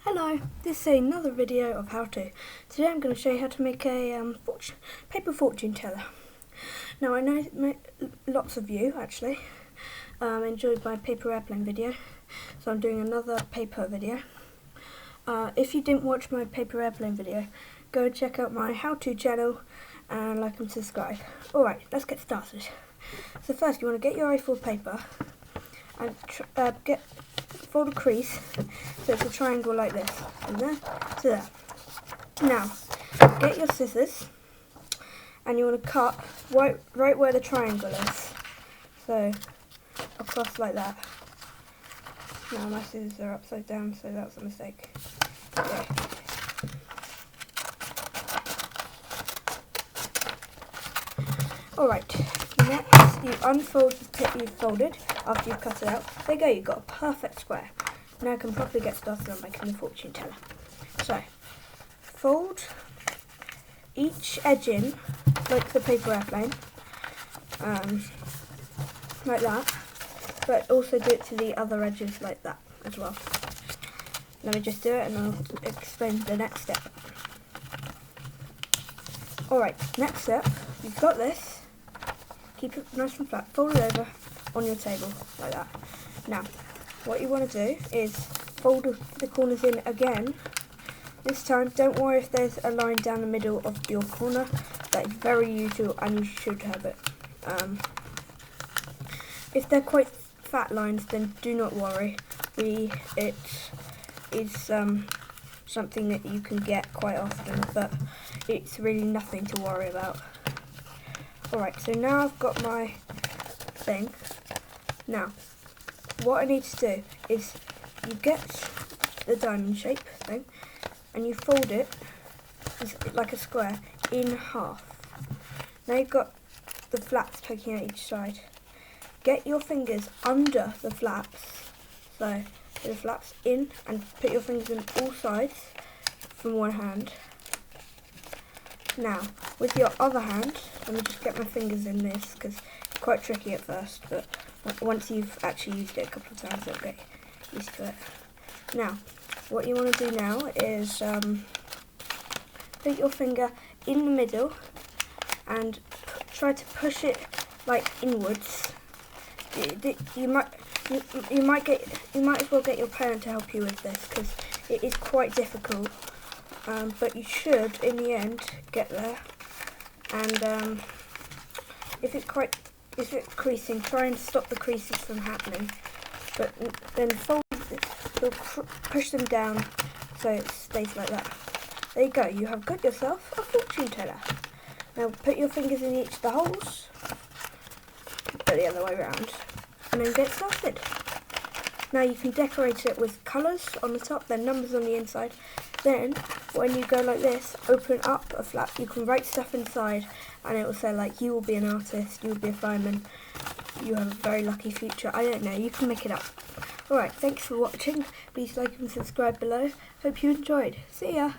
Hello, this is another video of how to. Today I'm going to show you how to make a paper fortune teller. Now I know lots of you actually enjoyed my paper airplane video, so I'm doing another paper video. If you didn't watch my paper airplane video, go check out my how-to channel and like and subscribe. Alright, let's get started. So first you want to get your A4 paper and fold a crease so it's a triangle like this, from there to there. Now, get your scissors and you want to cut right where the triangle is, so across like that. Now my scissors are upside down, so that's a mistake. Okay. Alright, next you unfold the tip you've folded after you've cut it out. There you go, you've got a perfect square. Now I can properly get started on making the fortune teller. So, fold each edge in, like the paper airplane, like that, but also do it to the other edges like that as well. Let me just do it and I'll explain the next step. Alright, next step, you've got this, keep it nice and flat, fold it over on your table like that. Now, what you want to do is fold the corners in again. This time, don't worry if there's a line down the middle of your corner. That is very usual and you should have it. If they're quite fat lines, then do not worry. It is something that you can get quite often, but it's really nothing to worry about. Alright, so now I've got my thing. Now, what I need to do is you get the diamond shape thing and you fold it like a square in half. Now you've got the flaps poking out each side. Get your fingers under the flaps, so put the flaps in and put your fingers in all sides from one hand. Now, with your other hand, let me just get my fingers in this because it's quite tricky at first, but once you've actually used it a couple of times, you'll get used to it. Now, what you want to do now is put your finger in the middle and try to push it like inwards. You might as well get your parent to help you with this because it is quite difficult. But you should, in the end, get there. And if it's creasing, try and stop the creases from happening. But then push them down so it stays like that. There you go. You have got yourself a fortune teller. Now put your fingers in each of the holes, but the other way around, and then get started. Now you can decorate it with colours on the top, then numbers on the inside. Then, when you go like this, open up a flap, you can write stuff inside and it will say like, you will be an artist, you will be a fireman, you have a very lucky future. I don't know, you can make it up. Alright, thanks for watching. Please like and subscribe below. Hope you enjoyed. See ya!